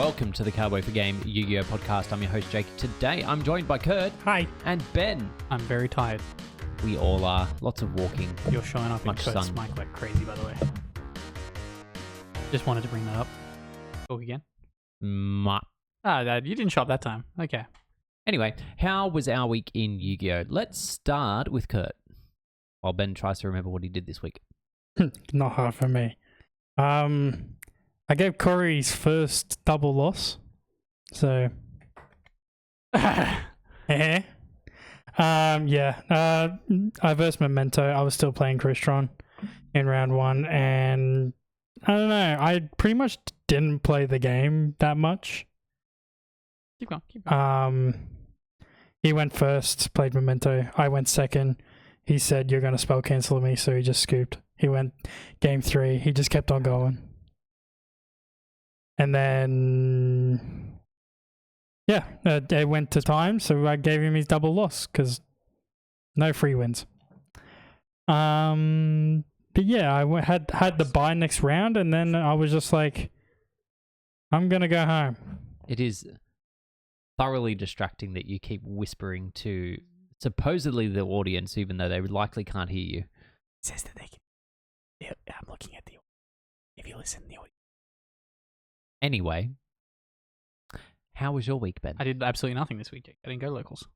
welcome to the Cowboy4Game Yu-Gi-Oh podcast. I'm your host, Jake. Today, I'm joined by Kurt. Hi. And Ben. I'm very tired. We all are. Lots of walking. You're showing up in Much Kurt's sun. mic like crazy, by the way. Just wanted to bring that up. Talk again. You didn't show up that time. Okay. Anyway, how was our week in Yu-Gi-Oh? Let's start with Kurt, while Ben tries to remember what he did this week. Not hard for me. I gave Corey's first double loss. So, I versed Memento. I was still playing Crystron in round one, and I don't know. I pretty much didn't play the game that much. Keep going. He went first, played Memento. I went second. He said, "You're going to spell cancel me," so he just scooped. He went game 3. He just kept on going. And then, it went to time, so I gave him his double loss because no free wins. But yeah, I had the bye next round, and then I was just like, I'm gonna go home. It is thoroughly distracting that you keep whispering to supposedly the audience, even though they likely can't hear you. It says that they can. Yeah, I'm looking at the. If you listen to the audio. Anyway, how was your week, Ben? I did absolutely nothing this week, Jake. I didn't go locals.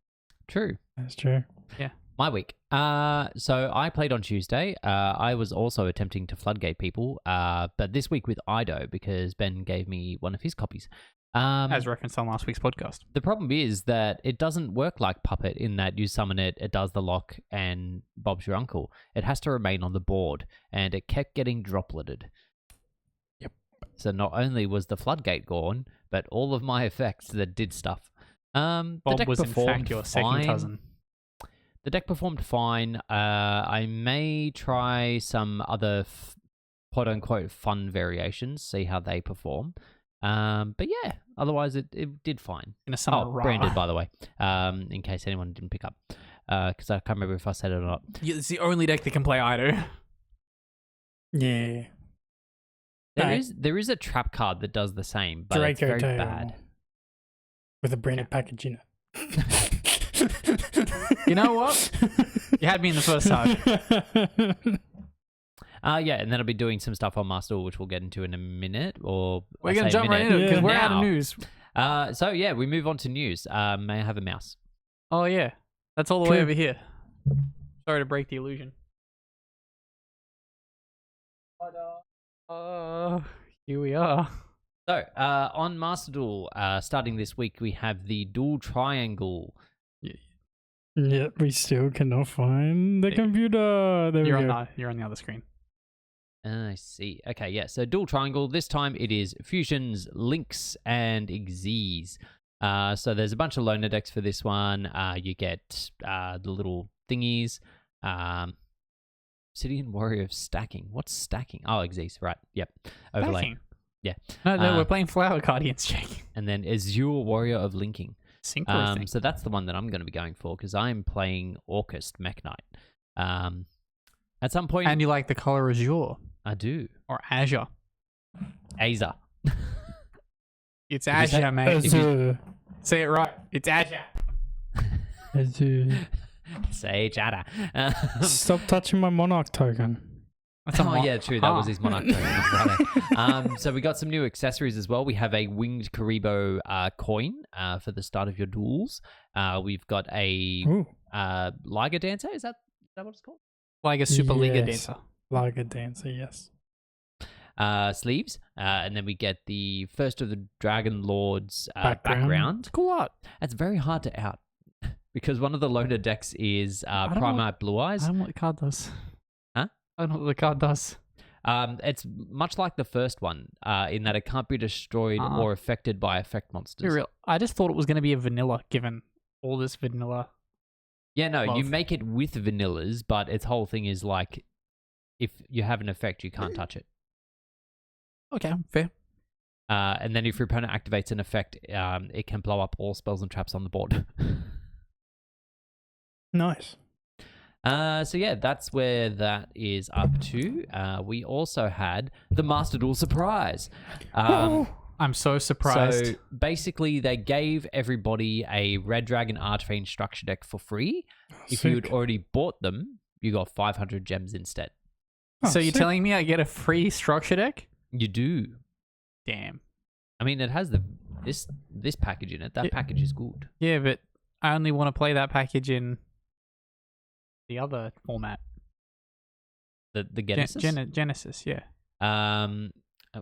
True. That's true. Yeah. My week. So I played on Tuesday. I was also attempting to floodgate people, but this week with Ido because Ben gave me one of his copies. As referenced on last week's podcast. The problem is that it doesn't work like Puppet in that you summon it, it does the lock, and Bob's your uncle. It has to remain on the board, and it kept getting dropleted. Yep. So not only was the floodgate gone, but all of my effects that did stuff. Bob was in fact your second cousin. The deck performed fine. I may try some other quote-unquote fun variations, see how they perform. But yeah, otherwise it did fine. In a summer branded, by the way, in case anyone didn't pick up. Because I can't remember if I said it or not. Yeah, it's the only deck that can play Ido. Yeah. There is a trap card that does the same, but it's very bad. With a branded package in it. You know what? You had me in the first half. Yeah, and then I'll be doing some stuff on Master Duel, which we'll get into in a minute. Or we're going to jump right into it because we're out of news. So yeah, we move on to news. May I have a mouse? Oh yeah, that's all the way over here. Sorry to break the illusion. Here we are. So on Master Duel, starting this week, we have the Dual Triangle. Yeah, we still cannot find the computer. There we go. You're on the other screen. I see. Okay, yeah. So Dual Triangle. This time it is Fusions, Links, and Xyz. So there's a bunch of loner decks for this one. You get the little thingies. Obsidian Warrior of Stacking. What's stacking? Oh, Xyz. Right. Yep. Overlay. Stacking? Yeah. No, we're playing Flower Guardians, Jake. And then Azure Warrior of Linking. Synchro so that's the one that I'm going to be going for because I'm playing Orcust Mech Knight. At some point... And you like the color Azure. I do. Or Azure. Azure. It's Azure, mate. Azure. Say it right. It's Azure. Azure. Say Jada. Stop touching my Monarch token. Yeah, true. That was his Monarch token. So we got some new accessories as well. We have a Winged Karibo coin for the start of your duels. We've got a Liga Dancer. Is that what it's called? Like a Super Liga Dancer. Liga Dancer, yes. Sleeves. And then we get the first of the Dragon Lords background. It's cool art. It's very hard to out because one of the loner decks is Primite Blue Eyes. I don't know what the card does. Huh? I don't know what the card does. It's much like the first one in that it can't be destroyed or affected by effect monsters. Be real. I just thought it was going to be a vanilla given all this vanilla. Yeah, no, love. You make it with vanillas, but its whole thing is like if you have an effect, you can't touch it. Okay, fair. And then if your opponent activates an effect, it can blow up all spells and traps on the board. Nice. So yeah, that's where that is up to. We also had the Master Duel surprise. I'm so surprised. So basically, they gave everybody a Red Dragon Archfiend structure deck for free. If you had already bought them, you got 500 gems instead. So you're telling me I get a free structure deck? You do. Damn. I mean, it has this package in it. That package is good. Yeah, but I only want to play that package in the other format. The Genesis? Genesis, yeah. I'm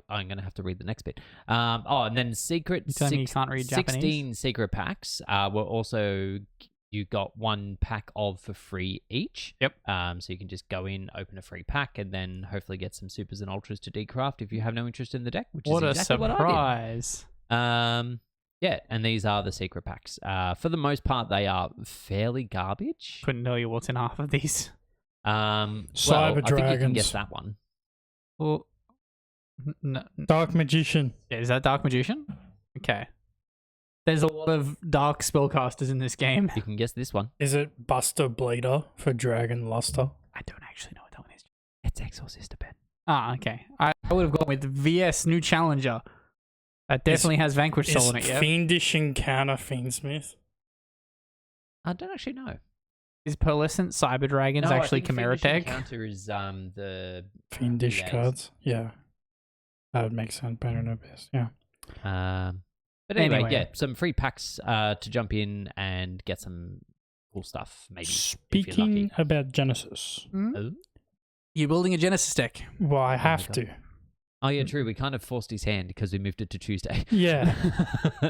going to have to read the next bit. And then secret... You're telling me you can't read Japanese? 16 secret packs were also... You got one pack of for free each. Yep. So you can just go in, open a free pack, and then hopefully get some supers and ultras to decraft if you have no interest in the deck, which is exactly what I did. What a surprise. Yeah, and these are the secret packs. For the most part, they are fairly garbage. Couldn't tell you what's in half of these. Cyber I think you can Dragons. guess that one. Well, Dark Magician. Yeah, is that Dark Magician? Okay. There's a lot of dark spellcasters in this game. You can guess this one. Is it Buster Bleeder for Dragon Luster? I don't actually know what that one is. It's Exorcist Ben. Ah, okay. I would have gone with VS New Challenger. That definitely has Vanquish Soul in it, yeah? Fiendish Encounter Fiendsmith? I don't actually know. Is Pearlescent Cyber Dragons actually Chimera Tech? Encounter is the Fiendish VAs. cards? Yeah. That would make sense. Better know best. Yeah. But anyway, yeah, some free packs to jump in and get some cool stuff, maybe. Speaking about Genesis. Oh? You're building a Genesis deck. Well, I have to. Oh, yeah, true. We kind of forced his hand because we moved it to Tuesday. Yeah.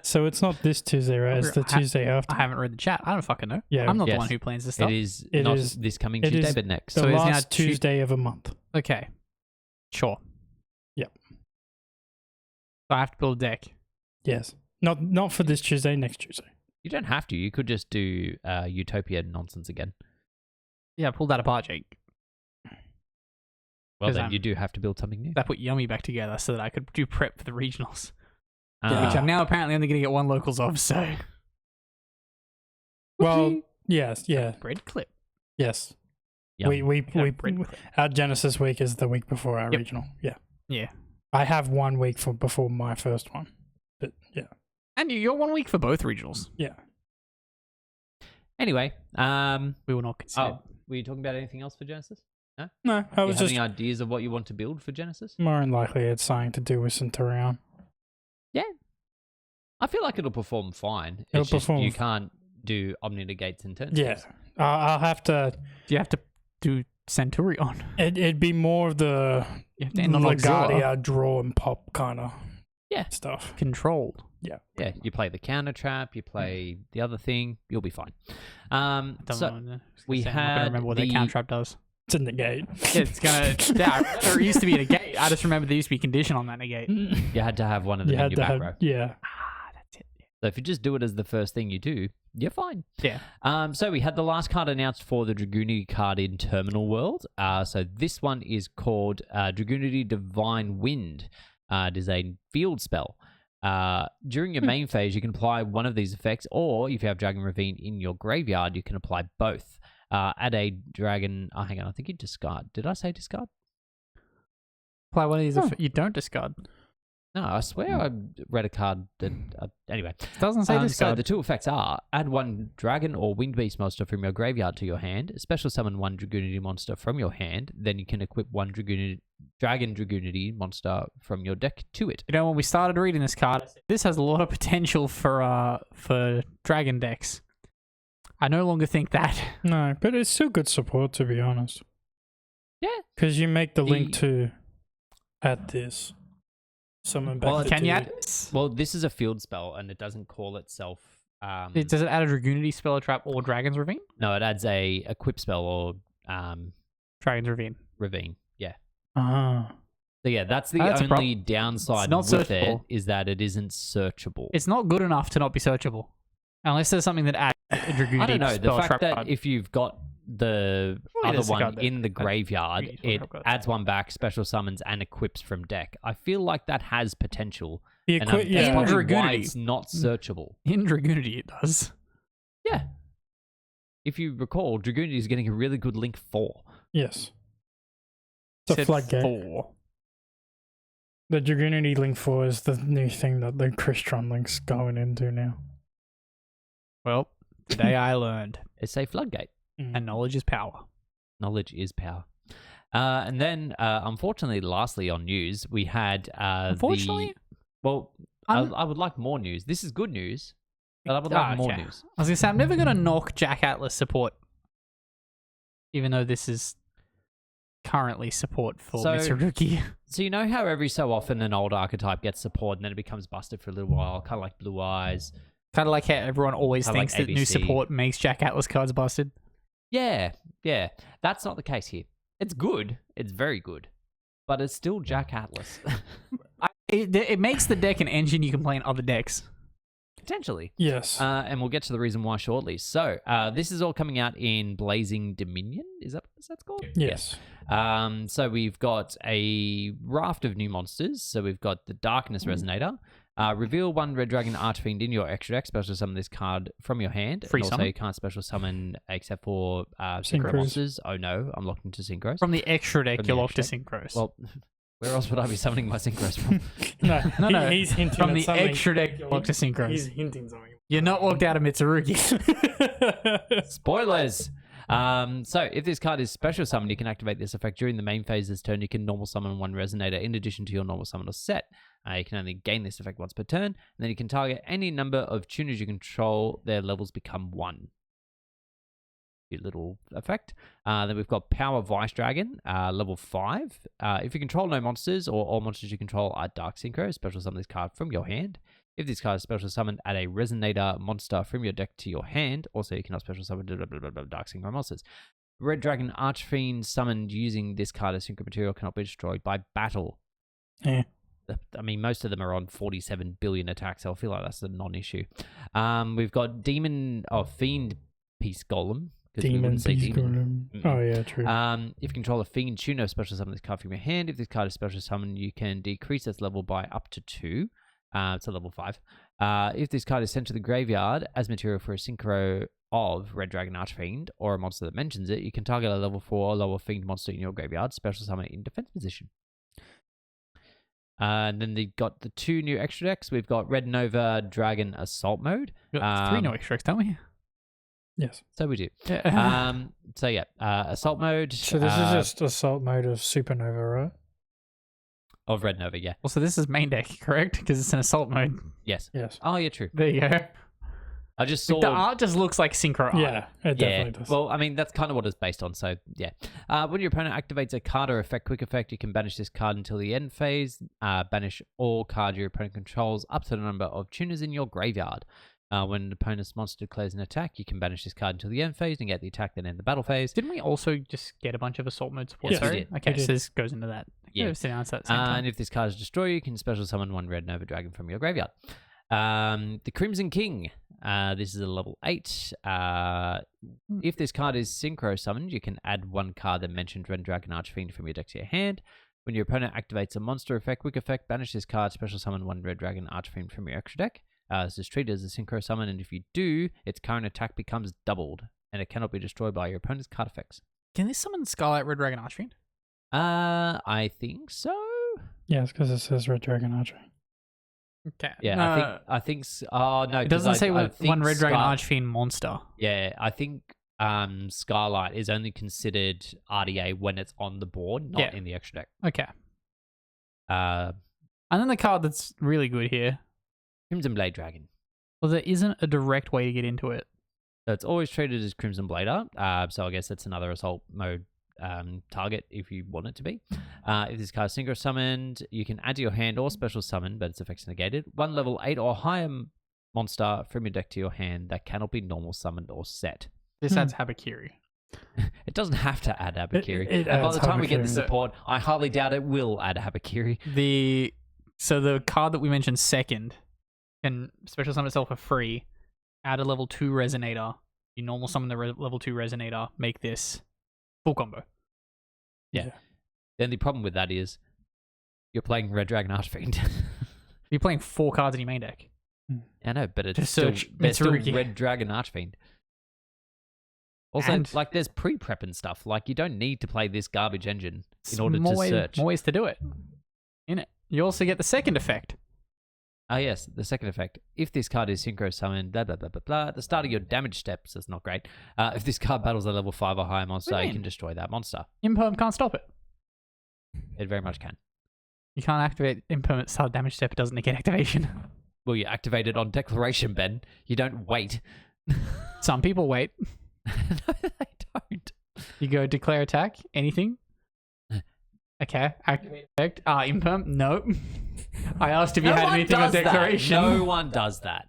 So it's not this Tuesday, right? It's the Tuesday after. I haven't read the chat. I don't fucking know. Yeah. I'm not the one who plans this stuff. It is not this coming Tuesday, but next. The So it's now last Tuesday of a month. Okay. Sure. Yep. So I have to build a deck. Yes. Not for this Tuesday, next Tuesday. You don't have to. You could just do Utopia nonsense again. Yeah, pull that apart, Jake. Well, then you do have to build something new. I put Yummy back together so that I could do prep for the regionals. Which Ah. I'm now apparently only going to get one locals of, so... Well, yes, yeah. Bread clip. Yes. Yum. We bread clip. our Genesis week is the week before our Yep. regional. Yeah. Yeah. I have 1 week before my first one. But yeah. And you're 1 week for both regionals. Yeah. Anyway, We will not consider. oh, were you talking about anything else for Genesis? No, I was Do you just have any ideas of what you want to build for Genesis? more than likely it's something to do with Centurion. Yeah. I feel like it'll perform fine. It'll It's just perform you can't do Omni Negates and turn Yeah. saves. I'll have to. Do you have to do Centurion? It'd be more of the You have to end on Auxilia. Legadia draw and pop kind of stuff. Controlled. Yeah, you play the counter trap, you play the other thing, you'll be fine. I'm not we gonna had remember what the- the counter trap does. It's a negate. Yeah, it's gonna. Yeah, I remember it used to be a negate. I just remember there used to be condition on that negate. You had to have one of them You in had your to back have, row. yeah. Ah, that's it. So if you just do it as the first thing you do, you're fine. Yeah. So we had the last card announced for the Dragunity card in Terminal World. So this one is called Dragunity Divine Wind. It is a field spell. During your main phase, you can apply one of these effects, or if you have Dragon Ravine in your graveyard, you can apply both. Add a dragon. Oh, hang on, I think you discard. Did I say discard? Apply one of these. You don't discard. No, I swear I read a card that. Anyway, It doesn't say so discard. the two effects are add one dragon or winged beast monster from your graveyard to your hand, special summon one Dragunity monster from your hand, then you can equip one Dragon Dragunity monster from your deck to it. You know, when we started reading this card, I said, this has a lot of potential for dragon decks. I no longer think that. No, but it's still good support, to be honest. Yeah. Because you make the link to add this. Summon back the Can you dude. add this? Well, this is a field spell and it doesn't call itself. Does it add a Dragunity spell trap or Dragon's Ravine? No, it adds a equip spell or Dragon's Ravine. ravine. Yeah. Ah. So yeah, that's the That's a only downside It's not with it searchable. is that it isn't searchable. It's not good enough to not be searchable. Unless there's something that adds a Dragunity I don't know. The spell fact trap that card. if you've got the Well, it other is a one card that in the adds graveyard, Dragunity it spell trap adds cards. one back, special summons, and equips from deck. I feel like that has potential. The And equi- that's yeah. probably why Dragunity. it's not searchable. In Dragunity, it does. Yeah. If you recall, Dragunity is getting a really good link 4. Yes. It's a Said floodgate. 4. The Dragunity Link 4 is the new thing that the Crystron Link's going into now. Well, today I learned. It's a floodgate. And knowledge is power. Knowledge is power. And then, unfortunately, lastly on news, we had Unfortunately? I would like more news. This is good news, but I would like more news. I was going to say, I'm never going to knock Jack Atlas support, even though this is currently support for Mitsurugi. So you know how every so often an old archetype gets support and then it becomes busted for a little while, kind of like Blue Eyes. Kind of like how everyone always Kinda thinks like that new ABC. support makes Jack Atlas cards busted. Yeah. That's not the case here. It's good. It's very good. But it's still Jack Atlas. It makes the deck an engine you can play in other decks. Potentially. Yes. And we'll get to the reason why shortly. So, this is all coming out in Blazing Dominion. Is that what that's called? Yes. So we've got a raft of new monsters. So we've got the Darkness Resonator. Reveal one Red Dragon Archfiend in your extra deck. Special summon this card from your hand. Free And also, summon? you can't special summon except for synchro Synchros. monsters. Oh no, I'm locked into synchros. From the extra deck, From the you're locked to extra synchros. Well, where else would I be summoning my synchros from? No. He's hinting From at the something. extra deck, you're locked to synchros. He's hinting something. You're not locked out of Mitsurugi. Spoilers! So, if this card is special summoned, you can activate this effect during the main phase this turn. You can normal summon one Resonator in addition to your normal summon or set. You can only gain this effect once per turn, and then you can target any number of tuners you control. Their levels become 1. Cute little effect. Then we've got Power Vice Dragon, level 5. If you control no monsters or all monsters you control are Dark Synchro, special summon this card from your hand. If this card is special summoned, add a Resonator monster from your deck to your hand. Also, you cannot special summon Dark Synchro monsters. Red Dragon Archfiend summoned using this card as synchro material cannot be destroyed by battle. Yeah. I mean, most of them are on 47 billion attacks, so I feel like that's a non-issue. We've got Fiend Peace Golem. Demon Beast Golem. Oh, yeah, true. If you control a Fiend Tuner, special summon this card from your hand. If this card is special summoned, you can decrease its level by up to 2. It's a level 5. If this card is sent to the graveyard as material for a synchro of Red Dragon Archfiend or a monster that mentions it, you can target a level 4 or lower Fiend monster in your graveyard, special summon it in defense position. And then they've got the 2 new extra decks. We've got Red Nova Dragon Assault Mode. We've got 3 new extra decks, don't we? Yes. So we do. Assault Mode. So this is just Assault Mode of Supernova, right? Of Red Nova, yeah. Also, this is main deck, correct? Because it's an assault mode. Yes. Yes. Oh, yeah, true. There you go. I just saw... The art just looks like synchro art. Yeah, it definitely does. Well, I mean, that's kind of what it's based on, so yeah. When your opponent activates a card or quick effect, you can banish this card until the end phase. Banish all cards your opponent controls up to the number of tuners in your graveyard. When an opponent's monster declares an attack, you can banish this card until the end phase and get the attack, then end the battle phase. Didn't we also just get a bunch of assault mode support? Yes, we did. Okay, We so did. this goes into that. Yeah. Sit down at the same time. And if this card is destroyed, you can special summon one Red Nova Dragon from your graveyard. The Crimson King. This is a level 8. If this card is synchro summoned, you can add one card that mentioned Red Dragon Archfiend from your deck to your hand. When your opponent activates a monster effect, quick effect, banish this card, special summon one Red Dragon Archfiend from your extra deck. This is treated as a synchro summon, and if you do, its current attack becomes doubled, and it cannot be destroyed by your opponent's card effects. Can this summon Scarlet Red Dragon Archfiend? I think so. Yes, because it says Red Dragon Archer. Okay. Yeah, I think. Oh no, It doesn't say I think one Red Dragon Scar- Archfiend monster. Yeah, I think Scarlight is only considered RDA when it's on the board, not in the extra deck. Okay. Uh, And then the card that's really good here. Crimson Blade Dragon. Well, there isn't a direct way to get into it. So it's always treated as Crimson Blader. So I guess that's another assault mode target if you want it to be. If this card is synchro summoned, you can add to your hand or special summon, but its effects negated. One level 8 or higher monster from your deck to your hand that cannot be normal summoned or set. This adds Habakiri. It doesn't have to add Habakiri. It And by adds the time we get the Habakiri. support, I highly doubt it will add Habakiri. So the card that we mentioned second can special summon itself for free, add a level 2 Resonator, you normal summon the level 2 Resonator, make this full combo. Yeah. Then the problem with that is you're playing Red Dragon Archfiend. You're playing 4 cards in your main deck. I know, but it's Just still, search there's still Mitsurugi. Red Dragon Archfiend. Also, And- like, there's pre-prep and stuff. Like, you don't need to play this garbage engine in order to search. More ways to do it. In it. you also get the second effect. Yes, the second effect. If this card is synchro summoned, blah, blah, blah, blah, blah, at the start of your damage steps, that's not great. If this card battles a level 5 or higher monster, you can destroy that monster. Imperm can't stop it. It very much can. You can't activate Imperm at the start of damage step. It doesn't negate activation. Well, you activate it on declaration, Ben. You don't wait. Some people wait. No, they don't. You go declare attack, anything. Okay, activate effect. Imperm? No. I asked if you had anything on declaration. No one does that.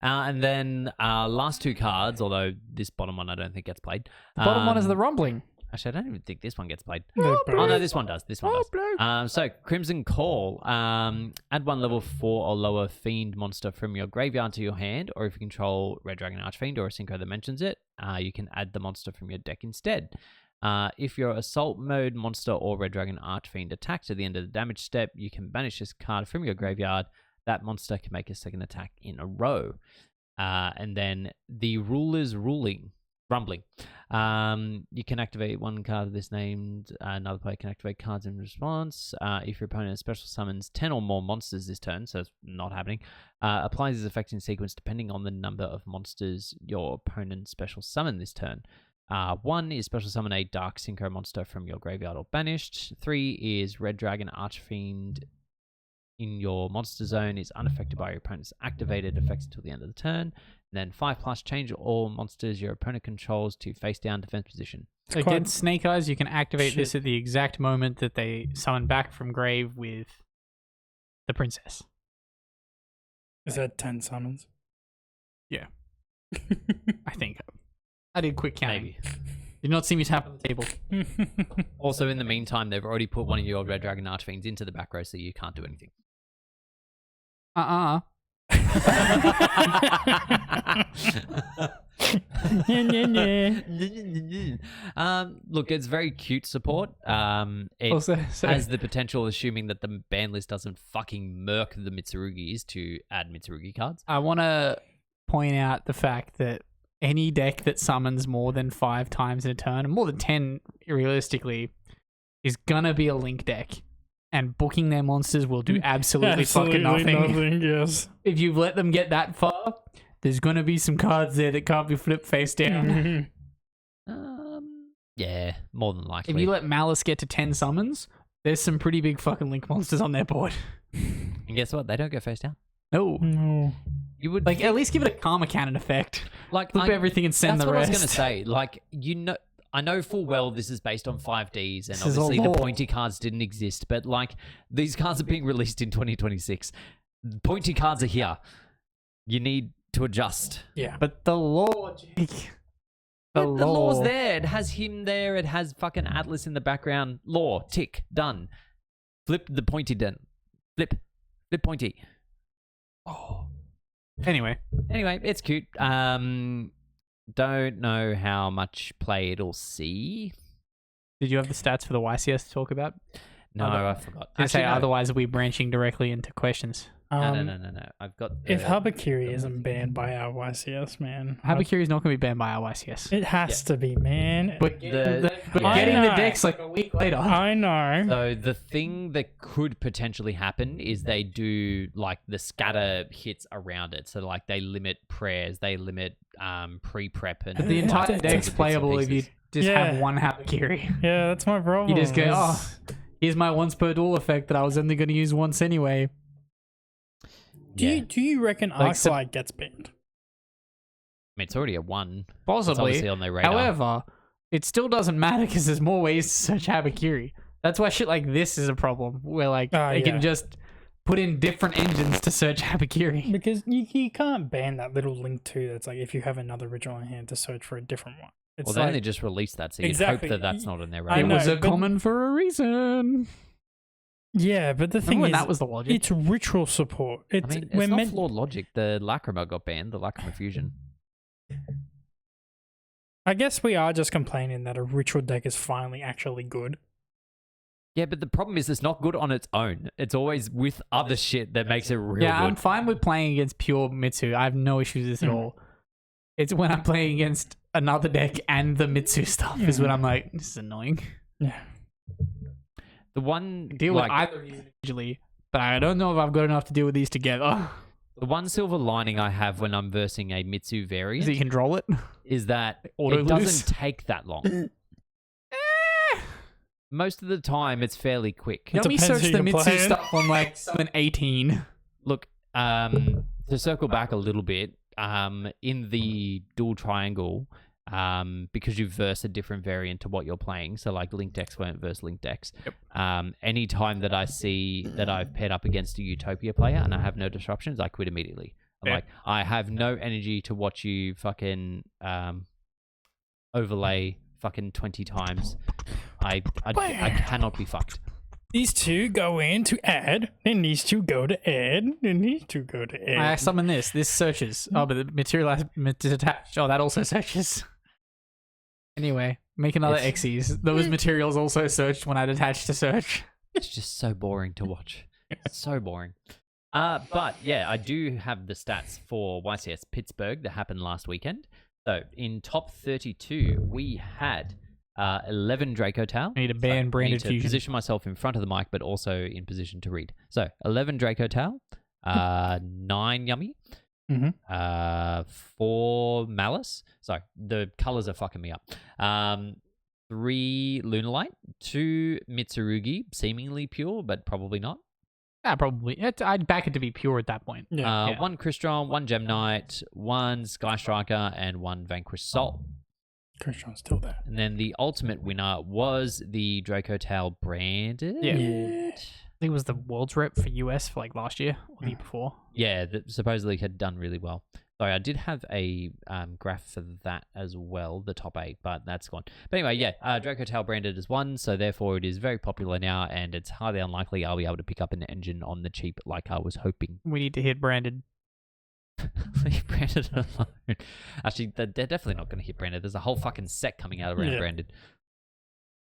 And then last two cards, although this bottom one I don't think gets played. The bottom one is the rumbling. Actually, I don't even think this one gets played. No, Oh, no, this one does. This one does. So, Crimson Call. Add one level 4 or lower Fiend monster from your graveyard to your hand, or if you control Red Dragon Archfiend or a synchro that mentions it, you can add the monster from your deck instead. If your Assault Mode monster or Red Dragon Archfiend attacks at the end of the damage step, you can banish this card from your graveyard. That monster can make a second attack in a row. And then the Ruler's Rumbling. You can activate one card of this named. Another player can activate cards in response. If your opponent special summons 10 or more monsters this turn, so it's not happening, applies this effect in sequence depending on the number of monsters your opponent special summon this turn. 1 is special summon a Dark Synchro monster from your graveyard or banished. 3 is Red Dragon Archfiend in your monster zone is unaffected by your opponent's activated effects until the end of the turn. And then 5+, change all monsters your opponent controls to face down defense position. So against Snake Eyes, you can activate this at the exact moment that they summon back from grave with the princess. Is that 10 summons? Yeah. I think. I did quick counting. Maybe. Did not see me tap on the table. Also, in the meantime, they've already put one of your Red Dragon Archfiends into the back row, so you can't do anything. Look, it's very cute support. It Also, has the potential, assuming that the ban list doesn't fucking murk the Mitsurugis, to add Mitsurugi cards. I want to point out the fact that any deck that summons more than 5 times in a turn, and more than 10 realistically, is gonna be a link deck. And booking their monsters will do absolutely fucking nothing. Yes. If you've let them get that far, there's gonna be some cards there that can't be flipped face down. Yeah, more than likely. If you let Malice get to 10 summons, there's some pretty big fucking link monsters on their board. And guess what? They don't go face down. No. You would Like, at least give it a Karma Cannon effect. like Flip everything and send the rest. That's what I was going to say. Like, you know, I know full well this is based on 5Ds, and This is all obviously the lore. pointy cards didn't exist, but like, these cards are being released in 2026. Pointy cards are here. You need to adjust. Yeah. But the lore, Jake. The lore's lore. there. It has him there. It has fucking Atlas in the background. Lore, tick, done. Flip the pointy done. Flip pointy. Oh. Anyway, it's cute. Don't know how much play it'll see. did you have the stats for the YCS to talk about? No, I forgot. I say no. otherwise we'll be branching directly into questions. No. I've got. If Habakiri isn't banned by our YCS, man. Habakiri is not going to be banned by our YCS. It has to be, man. But getting the decks like a week later. I know. So the thing that could potentially happen is they do like the scatter hits around it. So like they limit prayers, they limit pre-prep, and The entire deck's playable if you just Yeah. have one Habakiri. Yeah, that's my problem. You just go, here's my once per duel effect that I was only going to use once anyway. Do you reckon Arclight gets banned? I mean, it's already a 1. It's Possibly. obviously on their radar. However, it still doesn't matter because there's more ways to search Habakiri. That's why shit like this is a problem. Where like they can just put in different engines to search Habakiri. Because you can't ban that little link too. That's like if you have another original in hand to search for a different one. It's Well, they only just released that, so you'd Exactly. hope that that's not on their I radar. It know, was a but- common for a reason. Yeah, but the thing Remember when is, that was the logic? it's ritual support. I mean, it's not flawed logic. The Lacrima got banned, the Lacrima Fusion. I guess we are just complaining that a ritual deck is finally actually good. Yeah, but the problem is it's not good on its own. It's always with other shit that makes it real Yeah, I'm good. fine with playing against pure Mitsu. I have no issues with this at all. It's when I'm playing against another deck and the Mitsu stuff is when I'm like, this is annoying. Yeah. The one Deal with either of these individually, but I don't know if I've got enough to deal with these together. The one silver lining I have when I'm versing a Mitsu variant Is that you can draw it? is that Auto it lose? doesn't take that long. Most of the time, it's fairly quick. Let me depends search who the you're Mitsu playing. stuff on like summon 18. Look, to circle back a little bit, in the dual triangle, because you verse a different variant to what you're playing, so like Link decks won't verse Link decks. Yep. Any time that I see that I've paired up against a Utopia player and I have no disruptions, I quit immediately. I'm Yeah. like, I have no energy to watch you fucking overlay fucking 20 times. I cannot be fucked. These two go in to add, then these two go to add, then these two go to add. I summon this. This searches. Oh, but the material detached. Oh, that also searches. Anyway, make another Xyz. Those materials also searched when I detached to search. It's just so boring to watch. So boring. But yeah, I do have the stats for YCS Pittsburgh that happened last weekend. So in top 32, we had 11 Draco Tau. I need to ban branded to fusion. position myself in front of the mic, but also in position to read. So 11 Draco Tau, 9 Yummy, 4 Malice. Sorry, the colors are fucking me up. 3 Lunalight, 2 Mitsurugi, seemingly pure, but probably not. Probably. I'd back it to be pure at that point. Yeah. 1 Crystron, 1 Gem Knight, 1 Sky Striker, and 1 Vanquished Soul. Christian's still there. And then the ultimate winner was the Draco Tau branded. Yeah. I think it was the World's Rep for US for like last year or the year before. Yeah, that supposedly had done really well. Sorry, I did have a graph for that as well, the top 8, but that's gone. But anyway, yeah, Draco Tau branded as 1, so therefore it is very popular now, and it's highly unlikely I'll be able to pick up an engine on the cheap like I was hoping. We need to hit branded. Leave branded alone. Actually, they're definitely not going to hit branded. There's a whole fucking set coming out around branded.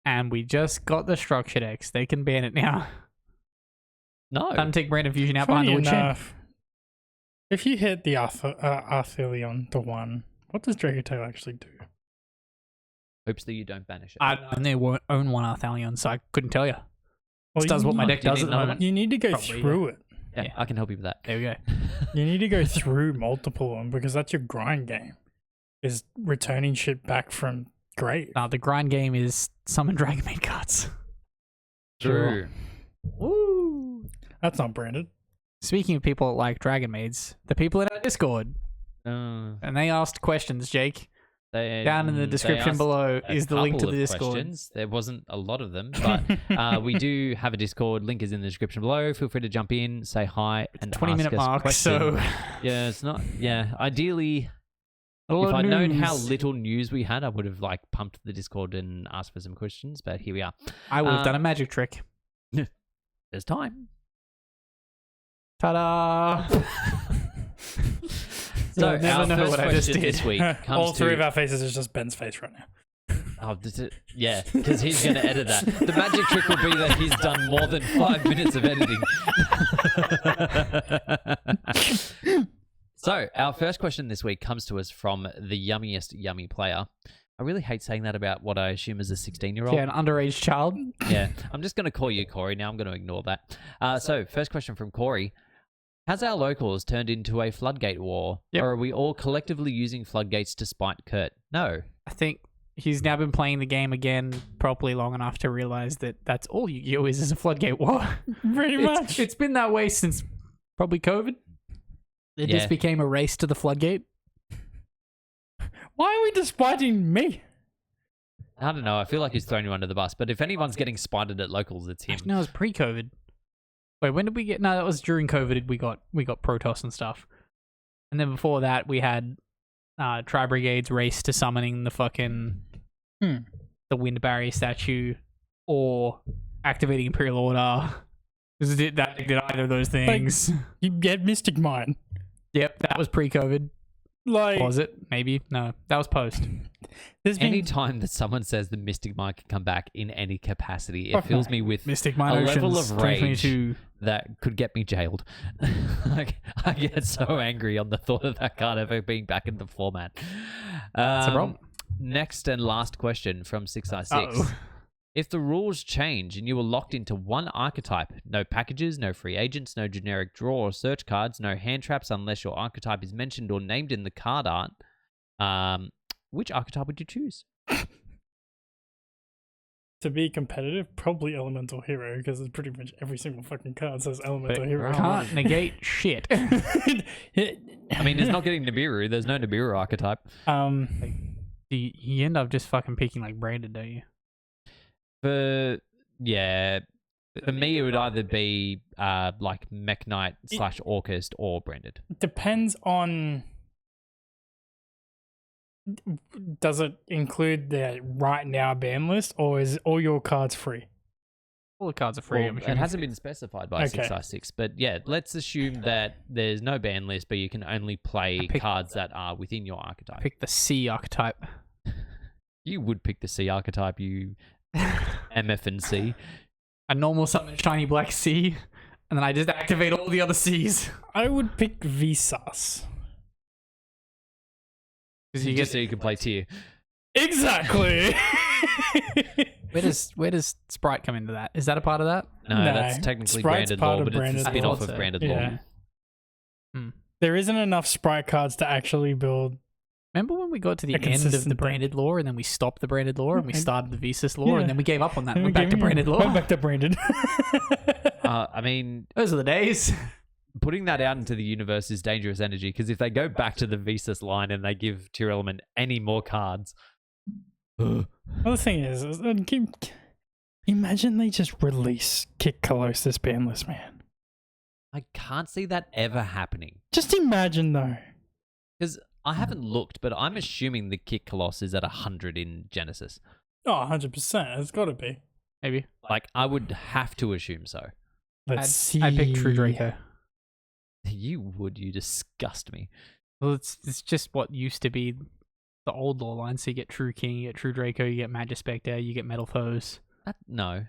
And we just got the structured X. They can ban it now. No. Time to take branded fusion out Funny behind the woodshed. enough, if you hit the Arthelion to 1, what does Draco Tail actually do? Hopes that you don't banish it. I only own one Arthelion, so I couldn't tell you. Well, This does what my deck do you does need at the another moment. You need to go Probably, through it. Yeah, Yeah. I can help you with that. There we go. You need to go through multiple of them because that's your grind game. Is returning shit back from grave. The grind game is summon Dragonmaid cards. True. Woo! That's not branded. Speaking of people that like Dragonmaids, the people in our Discord, and they asked questions, Jake. Down in the description below is the link to the Discord. Questions. There wasn't a lot of them, but we do have a Discord. Link is in the description below. Feel free to jump in, say hi, and 20-minute ask us mark, questions. so Yeah, it's not. Yeah, ideally, a lot if of I'd known how news. little news we had, I would have like pumped the Discord and asked for some questions. But here we are. I would have done a magic trick. There's time. Ta-da! So I'll never our know first what I just question did. this week comes All three to of our faces is just Ben's face right now. Oh, yeah, because he's going to edit that. The magic trick will be that he's done more than 5 minutes of editing. So, our first question this week comes to us from the yummiest yummy player. I really hate saying that about what I assume is a 16-year-old. Yeah, an underage child. Yeah, I'm just going to call you Corey now. I'm going to ignore that. So, first question from Corey. Has our locals turned into a floodgate war? Yep. Or are we all collectively using floodgates to spite Kurt? No. I think he's now been playing the game again properly long enough to realize that that's all Yu-Gi-Oh! Is a floodgate war. Pretty much. It's been that way since probably COVID. It just became a race to the floodgate. Why are we despiting me? I don't know. I feel like he's thrown you under the bus. But if anyone's getting spited at locals, it's him. No, it was pre-COVID. Wait, when did we get? No, that was during COVID. We got Protoss and stuff, and then before that we had Tri Brigade's race to summoning the fucking the Wind Barrier statue or activating Imperial Order. Did either of those things? You get Mystic Mine. Yep, that was pre-COVID. Like, Was it? Maybe. No, that was post. there's been Any time that someone says the Mystic Mind can come back in any capacity, it Fuck fills no. me with Mystic a Mine level Oceans, of rage 2022. that could get me jailed. Like, I get so angry on the thought of that card ever being back in the format. That's a problem. Next and last question from 6i6. Uh-oh. If the rules change and you are locked into one archetype, no packages, no free agents, no generic draw or search cards, no hand traps unless your archetype is mentioned or named in the card art, which archetype would you choose? To be competitive, probably Elemental Hero, because it's pretty much every single fucking card says Elemental Hero. Can't negate shit. I mean, it's not getting Nibiru. There's no Nibiru archetype. You end up just fucking picking like branded, don't you? For me, it would either be like Mech Knight / Orcust or branded. Depends on. Does it include the right now ban list, or is all your cards free? All the cards are free. Well, it hasn't been specified by 6i6, but yeah, let's assume that there's no ban list, but you can only play cards that are within your archetype. Pick the C archetype. You would pick the C archetype, you MF and C. A normal summon shiny black C, and then I just activate all the other Cs. I would pick Visas. Just so you can play tier. Exactly. Where does Sprite come into that? Is that a part of that? No, that's technically Sprite's branded part lore, of but it's a branded spin-off lore. of branded Yeah. lore. There isn't enough Sprite cards to actually build. Remember when we got to the end of the consistent branded lore, and then we stopped the branded lore, and we started the Visas lore, Yeah. and then we gave up on that and went back to branded lore? Went back to branded. I mean, Those are the days. putting that out into the universe is dangerous energy, because if they go back to the Visas line and they give Tier Element any more cards... Well, the thing is imagine they just release Kick Colossus ban list, man. I can't see that ever happening. Just imagine, though. Because I haven't looked, but I'm assuming the Kick Colossus is at 100 in Genesis. Oh, 100%. It's got to be. Maybe. Like, I would have to assume so. Let's see. I picked True Draco. You would. You disgust me. Well, it's just what used to be the old lore line. So you get True King, you get True Draco, you get Magispectre, you get Metal Foes. No.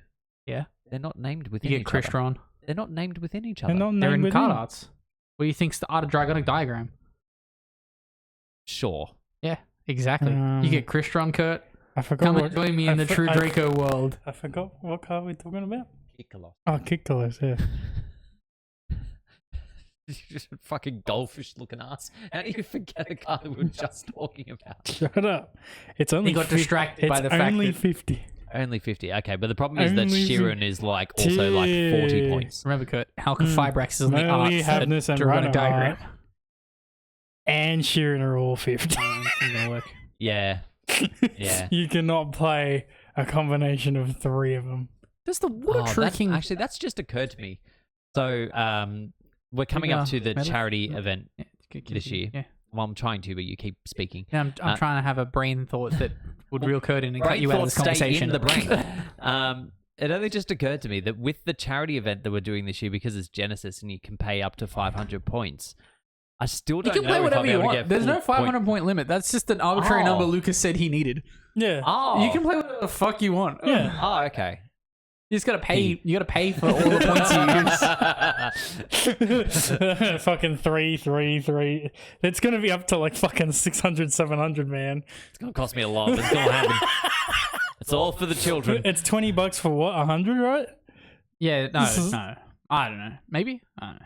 Yeah. They're not named You within get each other. Crystron. They're not named within each other. They're in card arts. What do you think's the art of Dragonic Diagram? Sure. Yeah, exactly. You get Crystron, Kurt. I forgot. Come and join me in the True Draco world. I forgot what card we're talking about. Kick Colossus. Oh, Kick Colossus, yeah. Just a fucking goldfish looking ass. How do you forget a card that we were just talking about? Shut up. It's only He got distracted by the fact only that 50. Only 50. Okay, but the problem is that Only Sheeran is like also like 40 points. Remember, Kurt, Halka Fibrax is on the Slowly arts Havness and Dragonic Diagram. Reinhardt and Sheeran are all 50. It's not gonna work. Yeah. Yeah. You cannot play a combination of 3 of them. Does the Water True King... Actually, that's just occurred to me. So, we're coming up to the charity event this year. Yeah. Well, I'm trying to, but you keep speaking. Yeah, I'm trying to have a brain thought that would reel Kurt in and cut Brain you out of this thoughts stay conversation. in the brain. It only just occurred to me that with the charity event that we're doing this year, because it's Genesis and you can pay up to 500 points, I still don't You can know play if whatever I'll be you able to want. get There's no full 500 point limit. That's just an arbitrary number Lucas said he needed. Yeah. Oh. You can play whatever the fuck you want. Yeah. Oh, okay. You just gotta pay. You gotta pay for all the points you use. Fucking 3. It's going to be up to like fucking 600, 700, man. It's going to cost me a lot, but it's going to happen. It's all for the children. It's $20 for what? 100, right? Yeah, no. I don't know. Maybe? I don't know.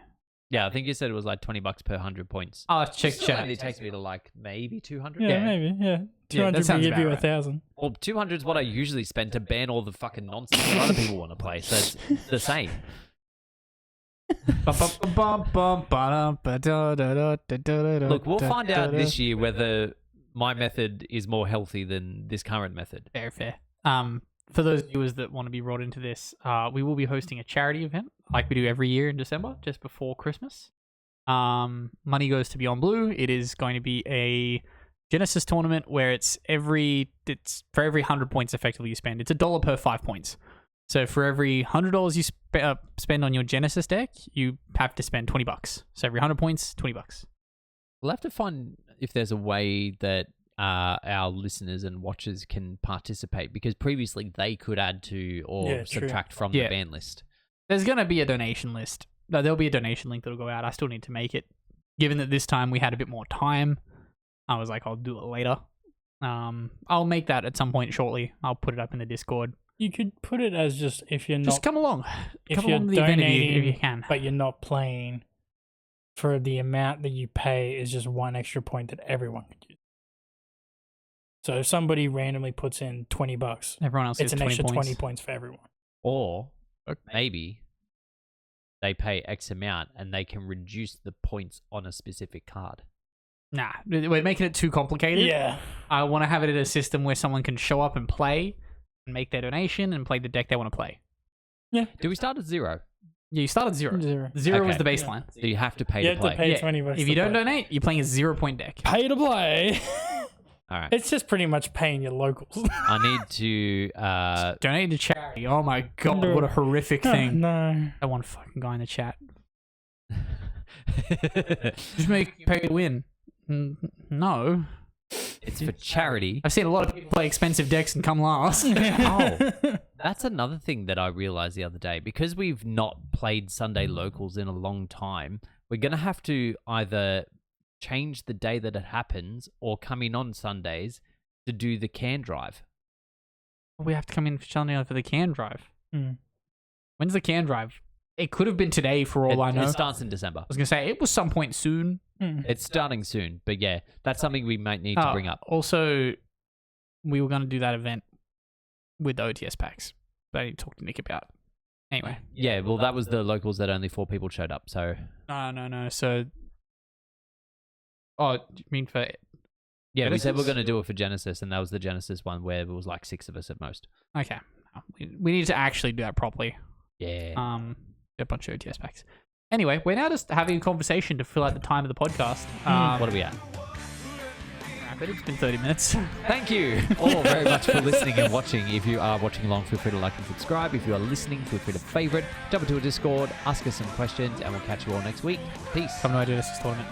Yeah, I think you said it was like $20 per 100 points. Oh, check. It takes me to like maybe 200. Yeah, maybe. Yeah. 200 will sounds give you about right. 1,000. Well, 200 is what I usually spend to ban all the fucking nonsense that other people want to play. So it's the same. Look, we'll find out this year whether my method is more healthy than this current method. Fair. For those viewers that want to be brought into this, we will be hosting a charity event like we do every year in December, just before Christmas. Money goes to Beyond Blue. It is going to be a Genesis tournament where it's for every 100 points effectively you spend. It's $1 per 5 points. So for every $100 you spend on your Genesis deck, you have to spend $20. So every 100 points, $20. We'll have to find if there's a way that our listeners and watchers can participate, because previously they could add to or subtract from the ban list. There's going to be a donation list. There'll be a donation link that'll go out. I still need to make it. Given that this time we had a bit more time, I was like, I'll do it later. I'll make that at some point shortly. I'll put it up in the Discord. you could put it as just if you're Just not come along. if Come you're along to the event if you donating, can. but you're not playing. For the amount that you pay is just one extra point that everyone could use. So if somebody randomly puts in $20, Everyone else it's gets an 20 extra points. 20 points for everyone. Or maybe they pay X amount and they can reduce the points on a specific card. Nah, we're making it too complicated. Yeah. I want to have it in a system where someone can show up and play and make their donation and play the deck they want to play. Yeah. Do we start at 0? Yeah, you start at 0. Zero. 0 Okay. was the baseline. So you have to pay You to have play. to pay Yeah. 20 bucks. If to you don't play. donate, you're playing a 0-point deck. Pay to play. All right. It's just pretty much paying your locals. I need to. Donate to charity. Oh my god, No. what a horrific thing. No. I want a fucking guy in the chat. Just make you pay to win. No. It's for charity. I've seen a lot of people play expensive decks and come last. Oh, that's another thing that I realized the other day. Because we've not played Sunday locals in a long time, we're going to have to either change the day that it happens or come in on Sundays to do the can drive. We have to come in for Sunday for the can drive. Mm. When's the can drive? It could have been today for all I know. It starts in December. I was going to say, it was some point soon. It's starting soon, but yeah, that's something we might need to bring up. Also, we were going to do that event with the OTS packs, but I need to talk to Nick about. Anyway. Yeah, well, that was the locals that only 4 people showed up, so... No. So, oh, you mean for... Yeah, we said we're Genesis? going to do it for Genesis, and that was the Genesis one where it was like 6 of us at most. Okay. We need to actually do that properly. Yeah. A bunch of OTS packs. Anyway, we're now just having a conversation to fill out the time of the podcast. What are we at? Rapid, it's been 30 minutes. Thank you all very much for listening and watching. If you are watching along, feel free to like and subscribe. If you are listening, feel free to favorite, jump into a Discord, ask us some questions, and we'll catch you all next week. Peace. Come to our Genesis tournament.